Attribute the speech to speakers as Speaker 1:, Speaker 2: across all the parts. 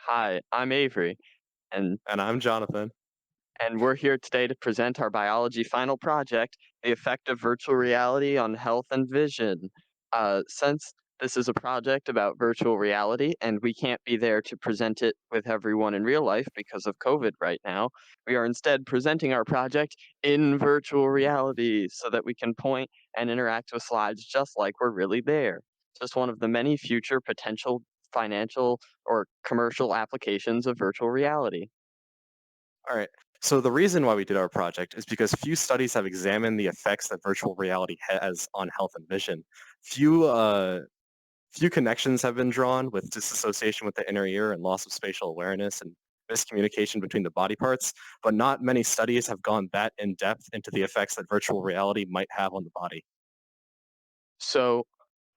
Speaker 1: Hi, I'm Avery, and
Speaker 2: And I'm Jonathan.
Speaker 1: we're here today to present our biology final project, The Effect of Virtual Reality on Health and Vision. Since this is a project about virtual reality and we can't be there to present it with everyone in real life because of COVID right now, we are instead presenting our project in virtual reality so that we can point and interact with slides just like we're really there. Just one of the many future potential financial or commercial applications of virtual reality.
Speaker 2: All right. So the reason why we did our project is because few studies have examined the effects that virtual reality has on health and vision. Few connections have been drawn with disassociation with the inner ear and loss of spatial awareness and miscommunication between the body parts, but not many studies have gone that in depth into the effects that virtual reality might have on the body.
Speaker 1: So,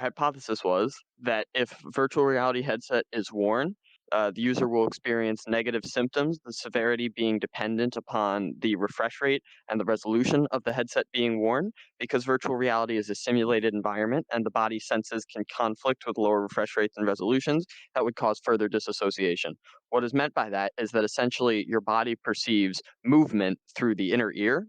Speaker 1: hypothesis was that if virtual reality headset is worn, the user will experience negative symptoms, the severity being dependent upon the refresh rate and the resolution of the headset being worn, because virtual reality is a simulated environment and the body senses can conflict with lower refresh rates and resolutions that would cause further disassociation. What is meant by that is that essentially your body perceives movement through the inner ear.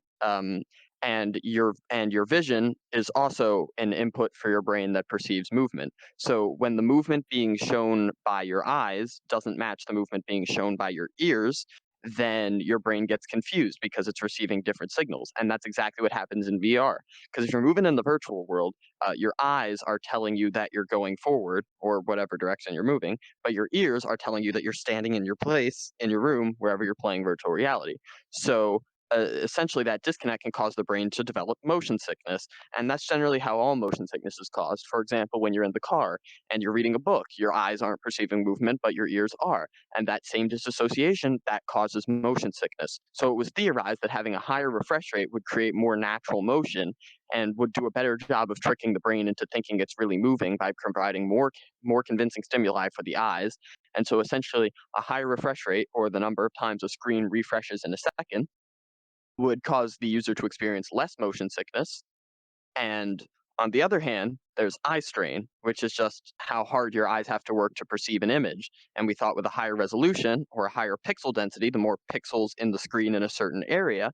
Speaker 1: And your vision is also an input for your brain that perceives movement. So when the movement being shown by your eyes doesn't match the movement being shown by your ears, then your brain gets confused because it's receiving different signals. And that's exactly what happens in VR. Because if you're moving in the virtual world, your eyes are telling you that you're going forward or whatever direction you're moving, but your ears are telling you that you're standing in your place in your room wherever you're playing virtual reality. So essentially that disconnect can cause the brain to develop motion sickness, and that's generally how all motion sickness is caused. For example, when you're in the car and you're reading a book, your eyes aren't perceiving movement but your ears are, and that same disassociation that causes motion sickness. So it was theorized that having a higher refresh rate would create more natural motion and would do a better job of tricking the brain into thinking it's really moving by providing more convincing stimuli for the eyes. And so essentially a higher refresh rate, or the number of times a screen refreshes in a second, would cause the user to experience less motion sickness. And on the other hand, there's eye strain, which is just how hard your eyes have to work to perceive an image. And we thought with a higher resolution or a higher pixel density, the more pixels in the screen in a certain area,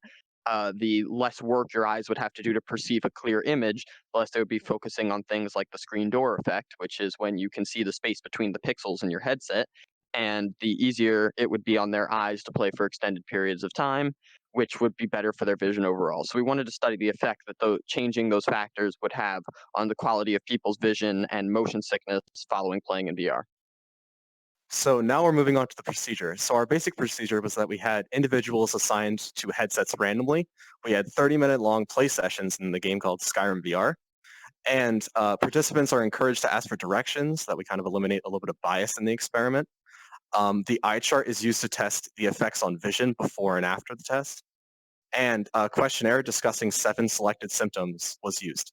Speaker 1: the less work your eyes would have to do to perceive a clear image, the less they would be focusing on things like the screen door effect, which is when you can see the space between the pixels in your headset. And the easier it would be on their eyes to play for extended periods of time, which would be better for their vision overall. So we wanted to study the effect that changing those factors would have on the quality of people's vision and motion sickness following playing in VR.
Speaker 2: So now we're moving on to the procedure. So our basic procedure was that we had individuals assigned to headsets randomly. We had 30-minute long play sessions in the game called Skyrim VR. And participants are encouraged to ask for directions that we kind of eliminate a little bit of bias in the experiment. The eye chart is used to test the effects on vision before and after the test. And a questionnaire discussing 7 selected symptoms was used.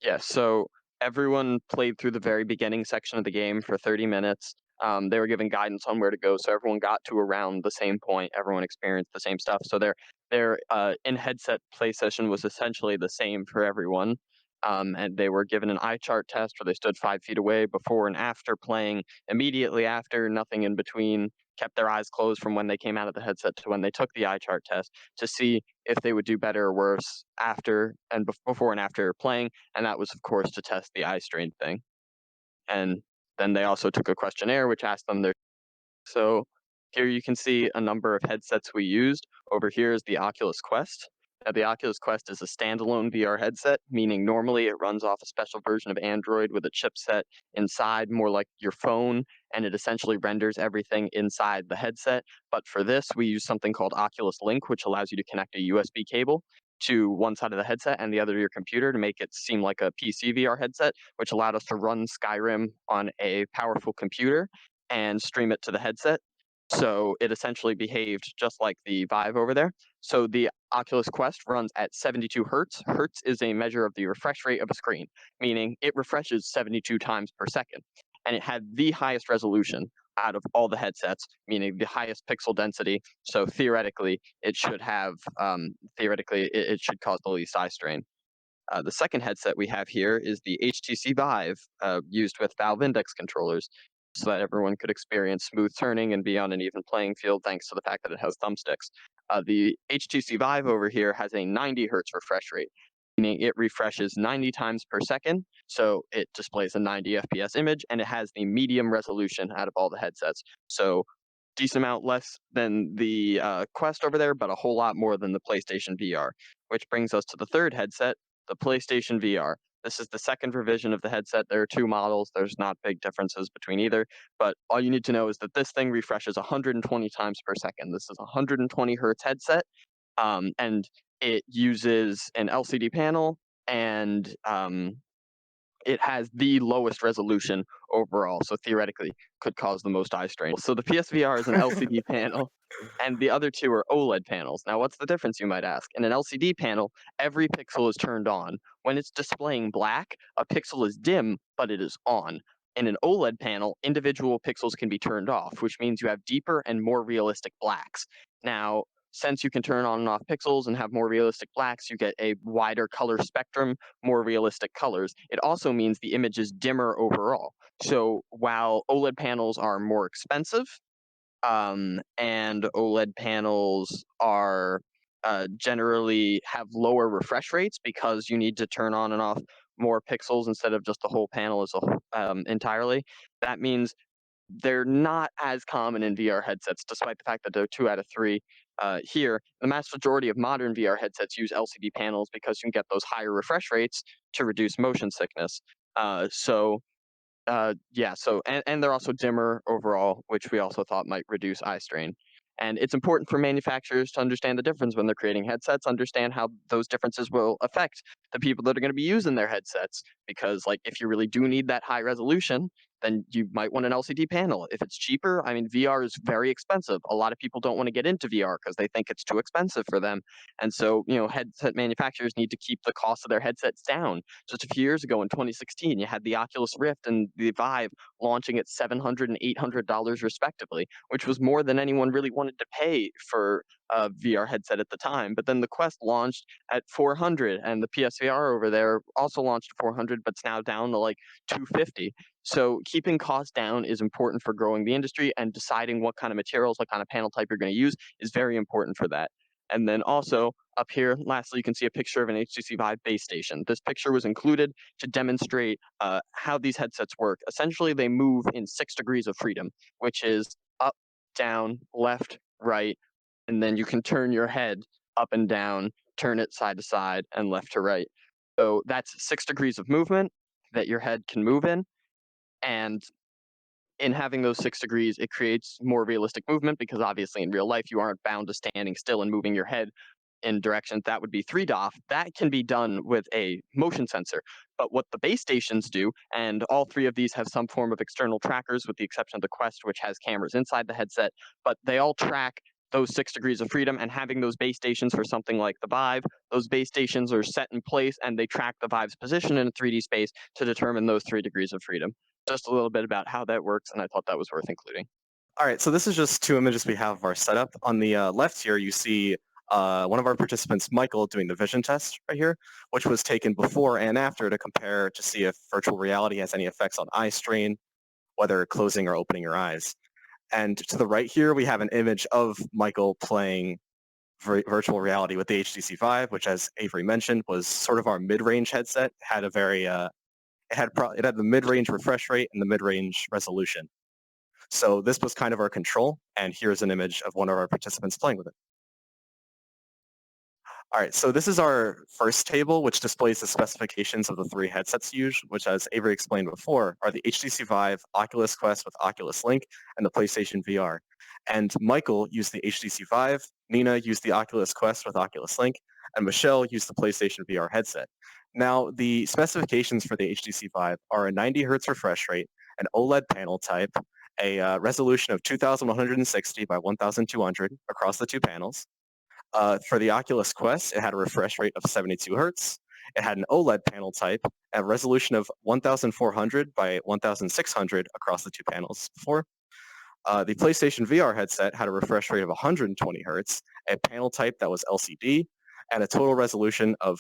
Speaker 1: Yeah, so everyone played through the very beginning section of the game for 30 minutes. They were given guidance on where to go, so everyone got to around the same point. Everyone experienced the same stuff. So their in headset play session was essentially the same for everyone. And they were given an eye chart test where they stood 5 feet away before and after playing, immediately after, nothing in between. Kept their eyes closed from when they came out of the headset to when they took the eye chart test to see if they would do better or worse after and before and after playing, and that was, of course, to test the eye strain thing. And then they also took a questionnaire which asked them their. So here you can see a number of headsets we used. Over here is the Oculus Quest. Now, the Oculus Quest is a standalone VR headset, meaning normally it runs off a special version of Android with a chipset inside, more like your phone, and it essentially renders everything inside the headset. But for this, we use something called Oculus Link, which allows you to connect a USB cable to one side of the headset and the other to your computer to make it seem like a PC VR headset, which allowed us to run Skyrim on a powerful computer and stream it to the headset. So it essentially behaved just like the Vive over there. So the Oculus Quest runs at 72 hertz. Hertz is a measure of the refresh rate of a screen, meaning it refreshes 72 times per second. And it had the highest resolution out of all the headsets, meaning the highest pixel density. So theoretically, it should cause the least eye strain. The second headset we have here is the HTC Vive, used with Valve Index controllers. so that everyone could experience smooth turning and be on an even playing field thanks to the fact that it has thumbsticks. The HTC Vive over here has a 90 hertz refresh rate, meaning it refreshes 90 times per second, so it displays a 90 FPS image, and it has the medium resolution out of all the headsets. So decent amount less than the Quest over there, but a whole lot more than the PlayStation VR. Which brings us to the third headset, the PlayStation VR. This is the second revision of the headset. There are two models. There's not big differences between either, but all you need to know is that this thing refreshes 120 times per second. This is a 120 hertz headset, and it uses an LCD panel, and it has the lowest resolution overall, so theoretically could cause the most eye strain. So the PSVR is an LCD panel, and the other two are OLED panels. Now, what's the difference, you might ask? In an LCD panel, every pixel is turned on. When it's displaying black, a pixel is dim, but it is on. In an OLED panel, individual pixels can be turned off, which means you have deeper and more realistic blacks. Now, since you can turn on and off pixels and have more realistic blacks, you get a wider color spectrum, more realistic colors. It also means the image is dimmer overall. So while OLED panels are more expensive, and OLED panels are generally have lower refresh rates because you need to turn on and off more pixels instead of just the whole panel as a entirely. That means they're not as common in VR headsets, despite the fact that they're 2 out of 3 here. The mass majority of modern VR headsets use LCD panels because you can get those higher refresh rates to reduce motion sickness. Yeah, so and they're also dimmer overall, which we also thought might reduce eye strain. And it's important for manufacturers to understand the difference when they're creating headsets, understand how those differences will affect the people that are going to be using their headsets. Because, like, if you really do need that high resolution, then you might want an LCD panel. If it's cheaper, I mean, VR is very expensive. A lot of people don't want to get into VR because they think it's too expensive for them. And so, headset manufacturers need to keep the cost of their headsets down. Just a few years ago in 2016, you had the Oculus Rift and the Vive launching at $700 and $800 respectively, which was more than anyone really wanted to pay for a VR headset at the time. But then the Quest launched at 400, and the PSVR over there also launched at 400, but it's now down to like 250. So keeping costs down is important for growing the industry, and deciding what kind of materials, what kind of panel type you're going to use is very important for that. And then also up here, lastly, you can see a picture of an HTC Vive base station. This picture was included to demonstrate how these headsets work. Essentially, they move in 6 degrees of freedom, which is up, down, left, right, and then you can turn your head up and down, turn it side to side, and left to right. So that's 6 degrees of movement that your head can move in. And in having those 6 degrees, it creates more realistic movement because obviously in real life, you aren't bound to standing still and moving your head in directions that would be 3 DOF. That can be done with a motion sensor. But what the base stations do, and all 3 of these have some form of external trackers with the exception of the Quest, which has cameras inside the headset, but they all track those 6 degrees of freedom. And having those base stations for something like the Vive, those base stations are set in place and they track the Vive's position in a 3D space to determine those 3 degrees of freedom. Just a little bit about how that works, and I thought that was worth including.
Speaker 2: All right, so this is just 2 images we have of our setup. On the left here, you see one of our participants, Michael, doing the vision test right here, which was taken before and after to compare to see if virtual reality has any effects on eye strain, whether closing or opening your eyes. And to the right here, we have an image of Michael playing virtual reality with the HTC Vive, which, as Avery mentioned, was sort of our mid-range headset. Had a very it had the mid-range refresh rate and the mid-range resolution. So this was kind of our control, and here's an image of one of our participants playing with it. All right, so this is our first table, which displays the specifications of the 3 headsets used, which, as Avery explained before, are the HTC Vive, Oculus Quest with Oculus Link, and the PlayStation VR. And Michael used the HTC Vive, Nina used the Oculus Quest with Oculus Link, and Michelle used the PlayStation VR headset. Now, the specifications for the HTC Vive are a 90 hertz refresh rate, an OLED panel type, a resolution of 2160 by 1200 across the 2 panels. For the Oculus Quest, it had a refresh rate of 72 hertz. It had an OLED panel type, a resolution of 1400 by 1600 across the 2 panels before. The PlayStation VR headset had a refresh rate of 120 hertz, a panel type that was LCD, and a total resolution of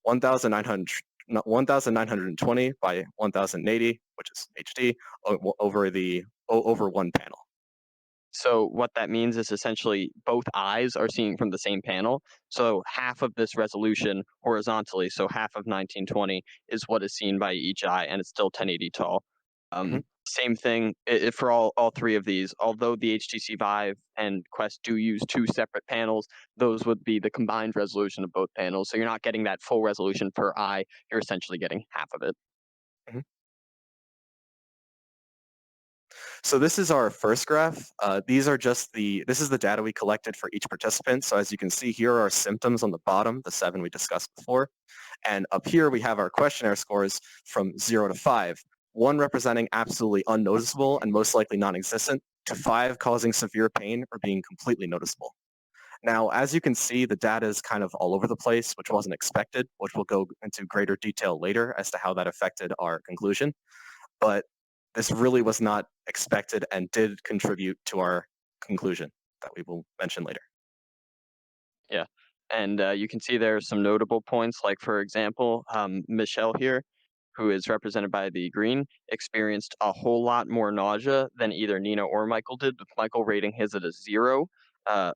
Speaker 2: 1900 1920 by 1080, which is HD, over one panel.
Speaker 1: So what that means is essentially both eyes are seeing from the same panel. So half of this resolution horizontally, so half of 1920 is what is seen by each eye, and it's still 1080 tall.
Speaker 2: Mhm.
Speaker 1: Same thing for all three of these. Although the HTC Vive and Quest do use two separate panels, those would be the combined resolution of both panels. So you're not getting that full resolution per eye. You're essentially getting half of it.
Speaker 2: Mhm. So this is our first graph. This is the data we collected for each participant. So as you can see, here are symptoms on the bottom, the 7 we discussed before. And up here we have our questionnaire scores from 0 to 5, 1 representing absolutely unnoticeable and most likely non-existent, to 5 causing severe pain or being completely noticeable. Now, as you can see, the data is kind of all over the place, which wasn't expected, which we'll go into greater detail later as to how that affected our conclusion. But this really was not expected and did contribute to our conclusion that we will mention later.
Speaker 1: Yeah. And you can see there are some notable points, like, for example, Michelle here, who is represented by the green, experienced a whole lot more nausea than either Nina or Michael did, with Michael rating his at a 0,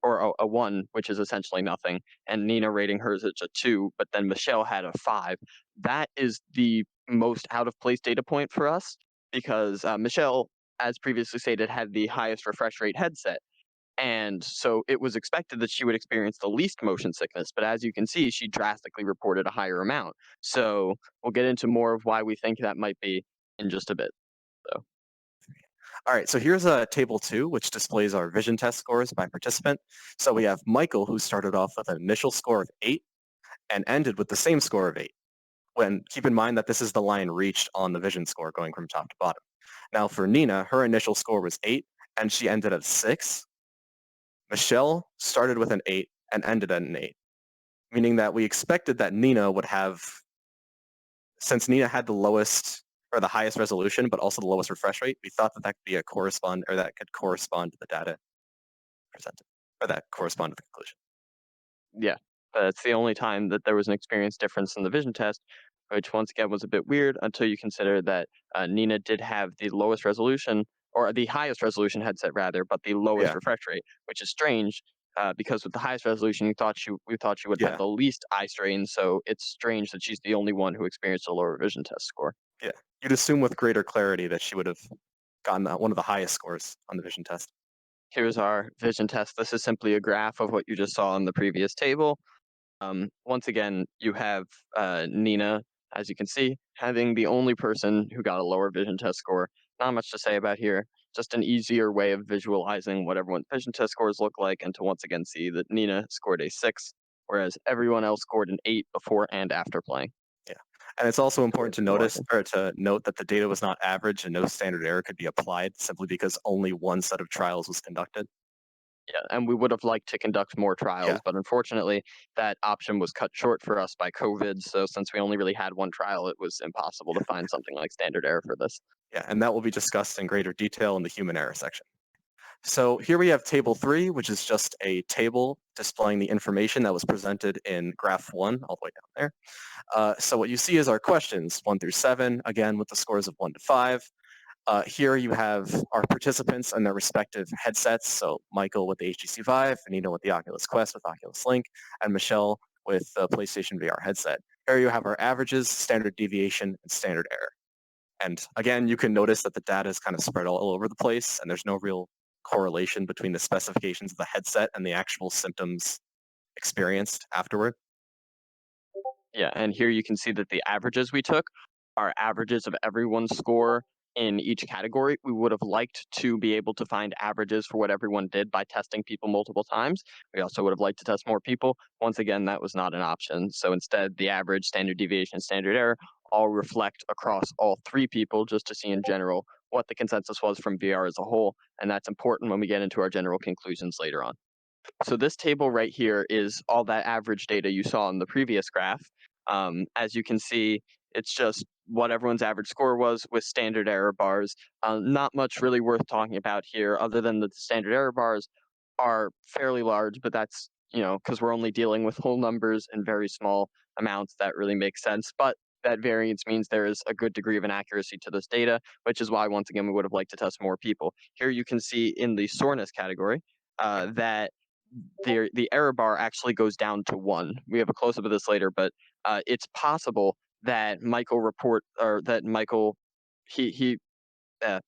Speaker 1: or a 1, which is essentially nothing, and Nina rating hers at a 2, but then Michelle had a 5. That is the most out of place data point for us because Michelle, as previously stated, had the highest refresh rate headset. And so it was expected that she would experience the least motion sickness, but as you can see, she drastically reported a higher amount. So we'll get into more of why we think that might be in just a bit. So
Speaker 2: All right, so here's a table 2, which displays our vision test scores by participant. So we have Michael, who started off with an initial score of 8 and ended with the same score of 8. When keep in mind that this is the line reached on the vision score going from top to bottom. Now for Nina, her initial score was 8 and she ended at 6. Michelle started with an 8 and ended at an 8, meaning that we expected that Nina would have, since Nina had the lowest or the highest resolution, but also the lowest refresh rate, we thought that that could be a correspond or that could correspond to the data presented or that correspond to the conclusion.
Speaker 1: yeah, that's the only time that there was an experience difference in the vision test, which once again was a bit weird until you consider that Nina did have the lowest resolution or the highest resolution headset rather, but the lowest
Speaker 2: Yeah,
Speaker 1: refresh rate, which is strange because with the highest resolution, we thought she would have
Speaker 2: yeah,
Speaker 1: the least eye strain. So it's strange that she's the only one who experienced a lower vision test score.
Speaker 2: yeah. You'd assume with greater clarity that she would have gotten one of the highest scores on the vision test.
Speaker 1: Here's our vision test. This is simply a graph of what you just saw in the previous table. Once again, you have Nina, as you can see, having the only person who got a lower vision test score. Not much to say about here. Just an easier way of visualizing what everyone's vision test scores look like, and to once again see that Nina scored a 6, whereas everyone else scored an 8 before and after playing.
Speaker 2: Yeah. And it's also
Speaker 1: Good way
Speaker 2: important
Speaker 1: of
Speaker 2: to notice
Speaker 1: visualizing.
Speaker 2: or to note that the data was not average and no standard error could be applied simply because only one set of trials was conducted.
Speaker 1: Yeah, and we would have liked to conduct more
Speaker 2: Yeah.
Speaker 1: trials, but unfortunately, that option was cut short for us by COVID. So since we only really had one trial, it was impossible to find something like standard error for this.
Speaker 2: Yeah. And that will be discussed in greater detail in the human error section. So here we have table 3, which is just a table displaying the information that was presented in graph 1 all the way down there. So what you see is our questions 1 through 7, again with the scores of 1 to 5. Here you have our participants and their respective headsets. So Michael with the HTC Vive, Anita with the Oculus Quest with Oculus Link, and Michelle with the PlayStation VR headset. Here you have our averages, standard deviation, and standard error. And again, you can notice that the data is kind of spread all over the place, and there's no real correlation between the specifications of the headset and the actual symptoms experienced afterward.
Speaker 1: Yeah, and here you can see that the averages we took are averages of everyone's score in each category. We would have liked to be able to find averages for what everyone did by testing people multiple times. We also would have liked to test more people. Once again, that was not an option. So instead, the average, standard deviation, and standard error all reflect across all three people just to see in general what the consensus was from VR as a whole. And that's important when we get into our general conclusions later on. So this table right here is all that average data you saw in the previous graph. As you can see, it's just what everyone's average score was with standard error bars. Not much really worth talking about here, other than that the standard error bars are fairly large, but that's because we're only dealing with whole numbers and very small amounts that really make sense. But that variance means there is a good degree of inaccuracy to this data, which is why, once again, we would have liked to test more people. Here you can see in the soreness category that the error bar actually goes down to 1. We have a close up of this later, but it's possible that Michael he uh,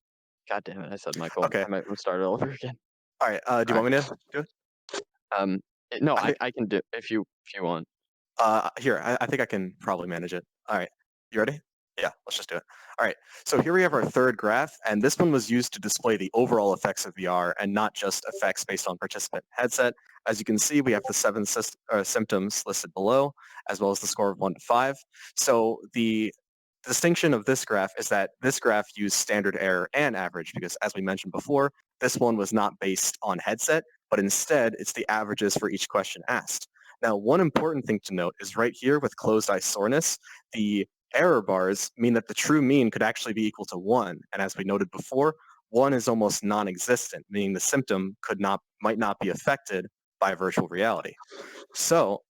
Speaker 1: God damn it, I said Michael.
Speaker 2: Okay.
Speaker 1: I might start it all over again.
Speaker 2: All right. Do you
Speaker 1: All
Speaker 2: want me
Speaker 1: right.
Speaker 2: to do it?
Speaker 1: Um, no,
Speaker 2: I think
Speaker 1: I can do if you want.
Speaker 2: Here, I think I can probably manage it. All right. You ready? Yeah, let's just do it. All right. So here we have our third graph, and this one was used to display the overall effects of VR and not just effects based on participant headset. As you can see, we have the symptoms listed below, as well as the score of 1 to 5. So the distinction of this graph is that this graph used standard error and average because, as we mentioned before, this one was not based on headset, but instead it's the averages for each question asked. Now, one important thing to note is right here with closed eye soreness, the error bars mean that the true mean could actually be equal to 1. And as we noted before, 1 is almost non-existent, meaning the symptom might not be affected by virtual reality. So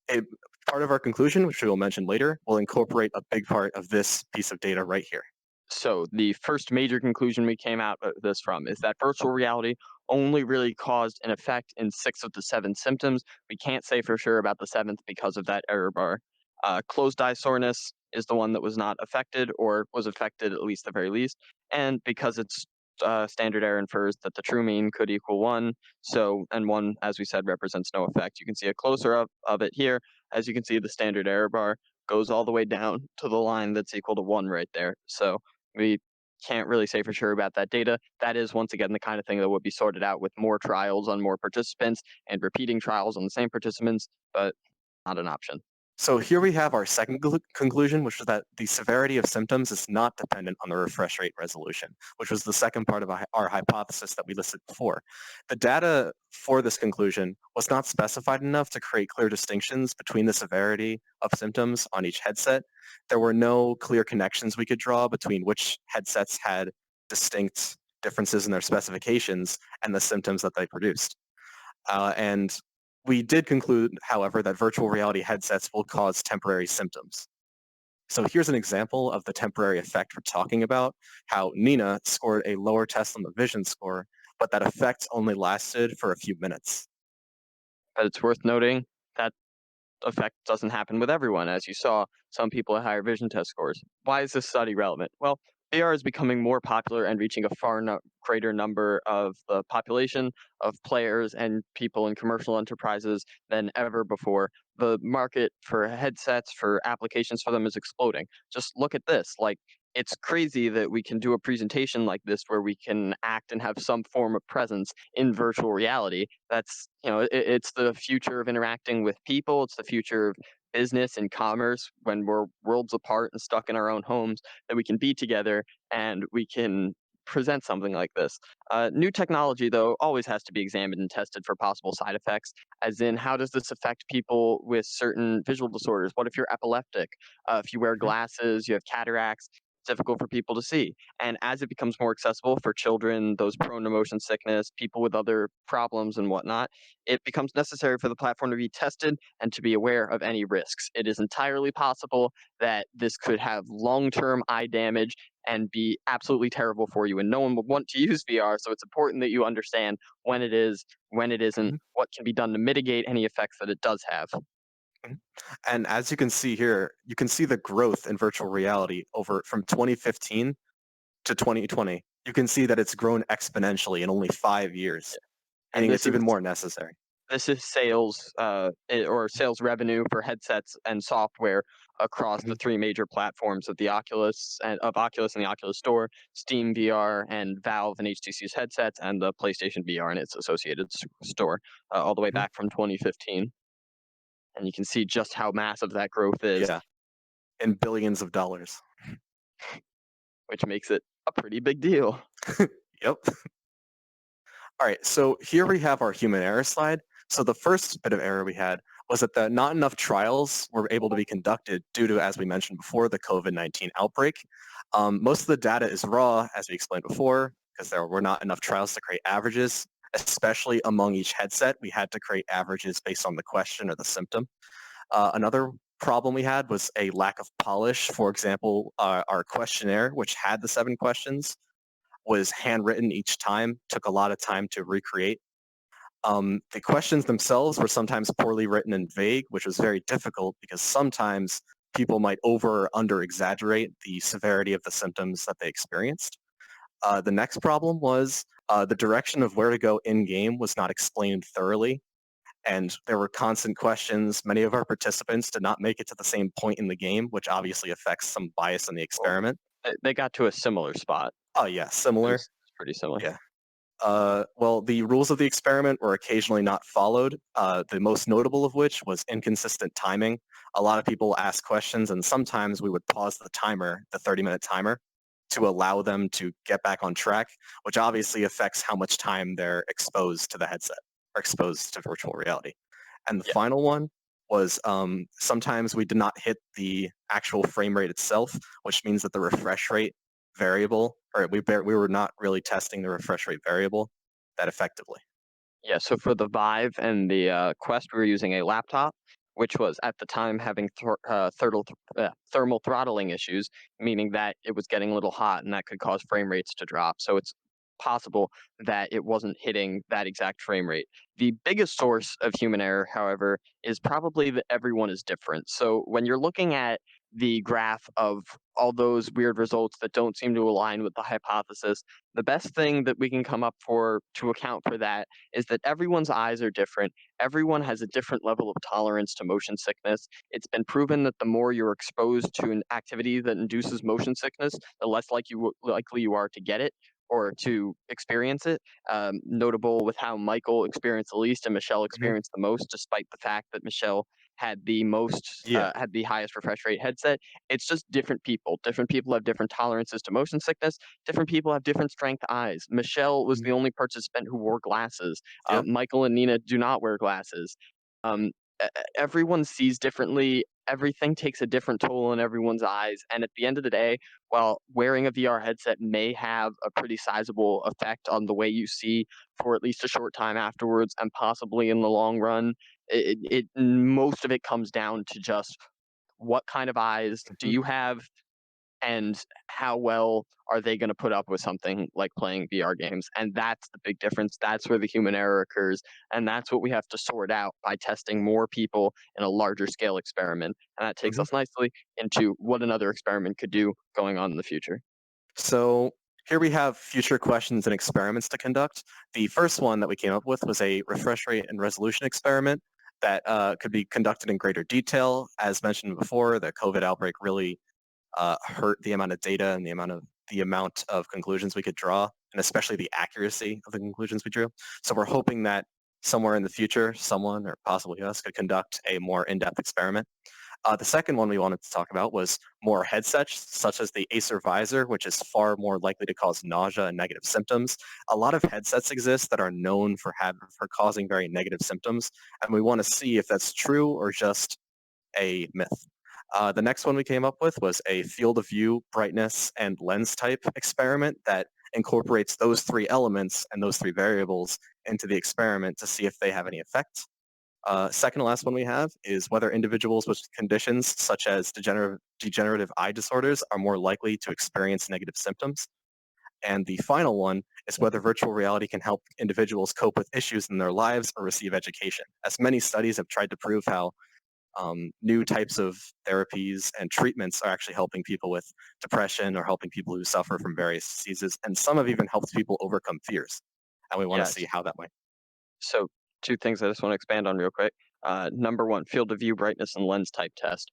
Speaker 2: a part of our conclusion, which we will mention later, will incorporate a big part of this piece of data right here.
Speaker 1: So the first major conclusion we came out of this from is that virtual reality only really caused an effect in 6 of the 7 symptoms. We can't say for sure about the seventh because of that error bar. Closed eye soreness is the one that was not affected or was affected at least the very least. And because it's standard error infers that the true mean could equal 1. So, and 1, as we said, represents no effect. You can see a closer up of it here. As you can see, the standard error bar goes all the way down to the line that's equal to 1 right there. So we can't really say for sure about that data. That is, once again, the kind of thing that would be sorted out with more trials on more participants and repeating trials on the same participants, but not an option.
Speaker 2: So here we have our second conclusion, which is that the severity of symptoms is not dependent on the refresh rate resolution, which was the second part of our hypothesis that we listed before. The data for this conclusion was not specified enough to create clear distinctions between the severity of symptoms on each headset. There were no clear connections we could draw between which headsets had distinct differences in their specifications and the symptoms that they produced. And we did conclude, however, that virtual reality headsets will cause temporary symptoms. So here's an example of the temporary effect we're talking about, how Nina scored a lower test on the vision score, but that effect only lasted for a few minutes.
Speaker 1: But it's worth noting that effect doesn't happen with everyone. As you saw, some people have higher vision test scores. Why is this study relevant? Well, AR is becoming more popular and reaching a greater number of the population of players and people in commercial enterprises than ever before. The market for headsets, for applications for them is exploding. Just look at this. Like, it's crazy that we can do a presentation like this where we can act and have some form of presence in virtual reality. That's, it's the future of interacting with people. It's the future of business and commerce when we're worlds apart and stuck in our own homes, that we can be together and we can present something like this. New technology, though, always has to be examined and tested for possible side effects, as in, how does this affect people with certain visual disorders? What if you're epileptic? If you wear
Speaker 2: Mhm,
Speaker 1: glasses, you have cataracts, it's difficult for people to see. And as it becomes more accessible for children, those prone to motion sickness, people with other problems and whatnot, it becomes necessary for the platform to be tested and to be aware of any risks. It is entirely possible that this could have long-term eye damage and be absolutely terrible for you, and no one would want to use VR. So it's important that you understand when it is, when it isn't,
Speaker 2: mhm,
Speaker 1: what can be done to mitigate any effects that it does have.
Speaker 2: mhm. And as you can see here, you can see the growth in virtual reality over from 2015 to 2020. You can see that it's grown exponentially in only 5 years,
Speaker 1: And
Speaker 2: meaning it's even more necessary.
Speaker 1: this is sales or sales revenue for headsets and software across the
Speaker 2: Mhm,
Speaker 1: three major platforms of the Oculus and the Oculus Store, Steam VR, and Valve and HTC's headsets, and the PlayStation VR and its associated store, all the way
Speaker 2: mhm.
Speaker 1: back from 2015. And you can see just how massive that growth is,
Speaker 2: Yeah, in billions of dollars.
Speaker 1: which makes it a pretty big deal.
Speaker 2: Yep. All right, so here we have our human error slide. So the first bit of error we had was that not enough trials were able to be conducted due to, as we mentioned before, the COVID-19 outbreak. Most of the data is raw, as we explained before, because there were not enough trials to create averages, especially among each headset. We had to create averages based on the question or the symptom. Another problem we had was a lack of polish. For example, our questionnaire, which had the 7 questions, was handwritten each time, took a lot of time to recreate. The questions themselves were sometimes poorly written and vague, which was very difficult because sometimes people might over or under exaggerate the severity of the symptoms that they experienced. The next problem was the direction of where to go in game was not explained thoroughly, and there were constant questions. Many of our participants did not make it to the same point in the game, which obviously affects some bias in the
Speaker 1: Well,
Speaker 2: experiment.
Speaker 1: they got to a similar spot.
Speaker 2: Oh yeah,
Speaker 1: It
Speaker 2: similar.
Speaker 1: was pretty similar.
Speaker 2: Yeah. Well, the rules of the experiment were occasionally not followed, the most notable of which was inconsistent timing. A lot of people asked questions, and sometimes we would pause the timer, the 30-minute timer, to allow them to get back on track, which obviously affects how much time they're exposed to the headset or exposed to virtual reality. And the
Speaker 1: Yeah.
Speaker 2: final one was sometimes we did not hit the actual frame rate itself, which means that the refresh rate variable, or we were not really testing the refresh rate variable that effectively.
Speaker 1: Yeah, so for the Vive and the Quest, we were using a laptop, which was at the time having thermal throttling issues, meaning that it was getting a little hot and that could cause frame rates to drop. So it's possible that it wasn't hitting that exact frame rate. The biggest source of human error, however, is probably that everyone is different. So when you're looking at the graph of all those weird results that don't seem to align with the hypothesis, the best thing that we can come up for to account for that is that everyone's eyes are different. Everyone has a different level of tolerance to motion sickness. It's been proven that the more you're exposed to an activity that induces motion sickness, the less likely you are to get it or to experience it. Notable with how Michael experienced the least and Michelle
Speaker 2: Mhm.
Speaker 1: experienced the most, despite the fact that Michelle
Speaker 2: Yeah.
Speaker 1: had the highest refresh rate headset. It's just different people. Different people have different tolerances to motion sickness. Different people have different strength eyes. Michelle was the
Speaker 2: Mhm.
Speaker 1: only participant who wore glasses.
Speaker 2: Yep.
Speaker 1: Michael and Nina do not wear glasses. Everyone sees differently. Everything takes a different toll on everyone's eyes. And at the end of the day, while wearing a VR headset may have a pretty sizable effect on the way you see for at least a short time afterwards, and possibly in the long run, most of it comes down to just what kind of eyes do
Speaker 2: Mhm.
Speaker 1: you have and how well are they going to put up with something like playing VR games? And that's the big difference. That's where the human error occurs. And that's what we have to sort out by testing more people in a larger scale experiment. And that takes
Speaker 2: Mhm.
Speaker 1: us nicely into what another experiment could do going on in the future.
Speaker 2: So here we have future questions and experiments to conduct. The first one that we came up with was a refresh rate and resolution experiment that could be conducted in greater detail. As mentioned before, the COVID outbreak really hurt the amount of data and the amount of conclusions we could draw, and especially the accuracy of the conclusions we drew. So we're hoping that somewhere in the future, someone or possibly us could conduct a more in-depth experiment. The second one we wanted to talk about was more headsets, such as the Acer Visor, which is far more likely to cause nausea and negative symptoms. A lot of headsets exist that are known for causing very negative symptoms, and we want to see if that's true or just a myth. The next one we came up with was a field of view, brightness, and lens type experiment that incorporates those 3 elements and those 3 variables into the experiment to see if they have any effect. Second to last one we have is whether individuals with conditions such as degenerative eye disorders are more likely to experience negative symptoms. And the final one is whether virtual reality can help individuals cope with issues in their lives or receive education. As many studies have tried to prove how new types of therapies and treatments are actually helping people with depression or helping people who suffer from various diseases. And some have even helped people overcome fears. And we want to see
Speaker 1: Yes.
Speaker 2: how that might.
Speaker 1: So, two things I just want to expand on real quick. Number one, field of view brightness and lens type test.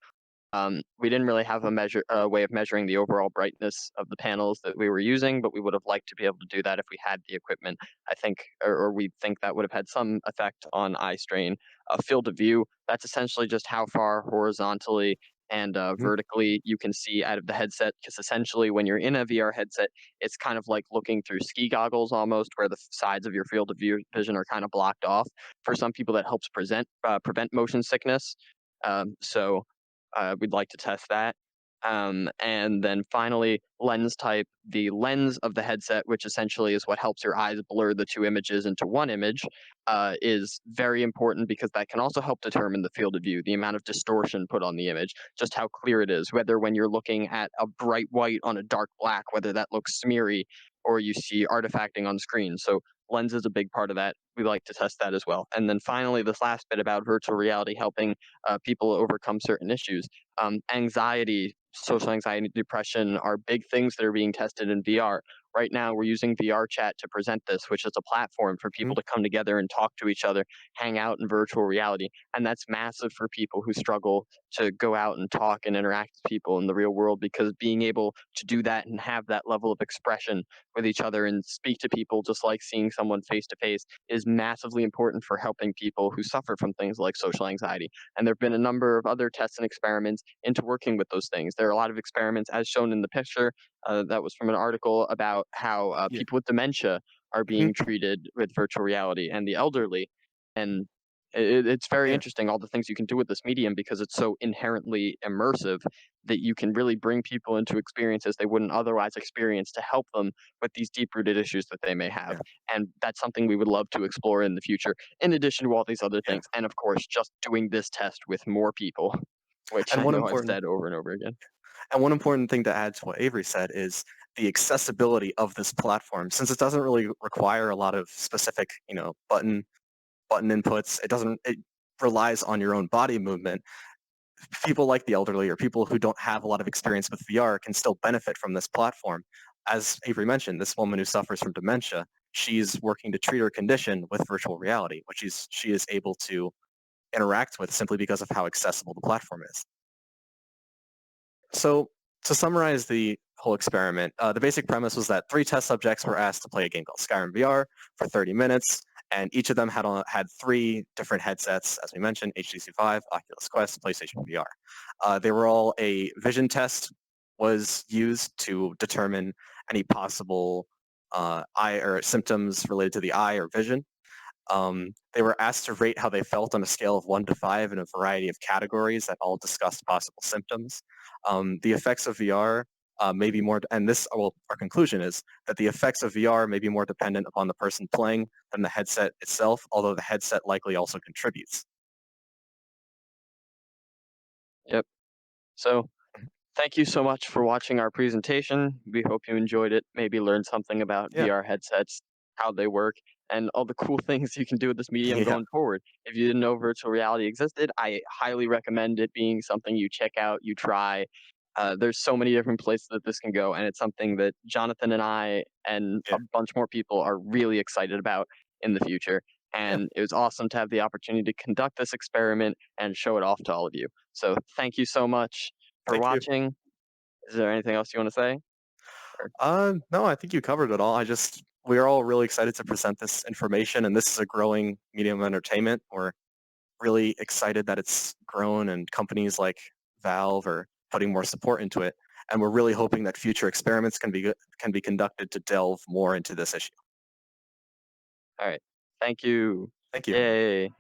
Speaker 1: We didn't really have a way of measuring the overall brightness of the panels that we were using, but we would have liked to be able to do that if we had the equipment. I think, or we think that would have had some effect on eye strain. Field of view, that's essentially just how far horizontally and
Speaker 2: Mhm.
Speaker 1: vertically you can see out of the headset. Because essentially, when you're in a VR headset, it's kind of like looking through ski goggles almost, where the sides of your field of view vision are kind of blocked off. For some people, that helps prevent motion sickness. So we'd like to test that. And then finally, lens type, the lens of the headset, which essentially is what helps your eyes blur the two images into one image, is very important because that can also help determine the field of view, the amount of distortion put on the image, just how clear it is, whether when you're looking at a bright white on a dark black, whether that looks smeary or you see artifacting on screen. So lens is a big part of that. We like to test that as well. And then finally, this last bit about virtual reality helping people overcome certain issues. Anxiety, social anxiety, depression are big things that are being tested in VR. Right now, we're using VRchat to present this, which is a platform for
Speaker 2: Mhm.
Speaker 1: people to come together and talk to each other, hang out in virtual reality. And that's massive for people who struggle to go out and talk and interact with people in the real world because being able to do that and have that level of expression with each other and speak to people just like seeing someone face to face is massively important for helping people who suffer from things like social anxiety. And there have been a number of other tests and experiments into working with those things. There are a lot of experiments, as shown in the picture, that was from an article about how
Speaker 2: Yeah.
Speaker 1: people with dementia are
Speaker 2: Mhm.
Speaker 1: being treated with virtual reality and the elderly. And it's very
Speaker 2: Yeah.
Speaker 1: interesting all the things you can do with this medium because it's so inherently immersive that you can really bring people into experiences they wouldn't otherwise experience to help them with these deep rooted issues that they may have.
Speaker 2: Yeah.
Speaker 1: And that's something we would love to explore in the future, in addition to all these other
Speaker 2: Yeah.
Speaker 1: things. And of course, just doing this test with more people, which
Speaker 2: And
Speaker 1: I
Speaker 2: one
Speaker 1: know I've
Speaker 2: important
Speaker 1: said over and over again.
Speaker 2: and one important thing to add to what Avery said is the accessibility of this platform. Since it doesn't really require a lot of specific, button inputs, it relies on your own body movement. People like the elderly or people who don't have a lot of experience with VR can still benefit from this platform. As Avery mentioned, this woman who suffers from dementia, she's working to treat her condition with virtual reality, which she is able to interact with simply because of how accessible the platform is. So to summarize the whole experiment, the basic premise was that three test subjects were asked to play a game called Skyrim VR for 30 minutes, and each of them had three different headsets, as we mentioned, HTC Vive, Oculus Quest, PlayStation VR. They were all a vision test was used to determine any possible eye or symptoms related to the eye or vision. They were asked to rate how they felt on a scale of 1 to 5 in a variety of categories that all discussed possible symptoms. The effects of VR may be more, and our conclusion is that the effects of VR may be more dependent upon the person playing than the headset itself, although the headset likely also contributes.
Speaker 1: Yep. So thank you so much for watching our presentation. We hope you enjoyed it, maybe learned something about
Speaker 2: Yeah,
Speaker 1: VR headsets, how they work, and all the cool things you can do with this medium
Speaker 2: yeah,
Speaker 1: going forward. If you didn't know virtual reality existed, I highly recommend it being something you check out, you try. There's so many different places that this can go, and it's something that Jonathan and I and
Speaker 2: yeah,
Speaker 1: a bunch more people are really excited about in the future.
Speaker 2: yeah.
Speaker 1: And it was awesome to have the opportunity to conduct this experiment and show it off to all of you. So thank you so much for
Speaker 2: Thank you.
Speaker 1: watching. Is there anything else you wanna say? Or
Speaker 2: No, I think you covered it all. We're all really excited to present this information, and this is a growing medium of entertainment. We're really excited that it's grown and companies like Valve are putting more support into it. And we're really hoping that future experiments can be conducted to delve more into this issue.
Speaker 1: alright. Thank you.
Speaker 2: Thank you.
Speaker 1: Yay.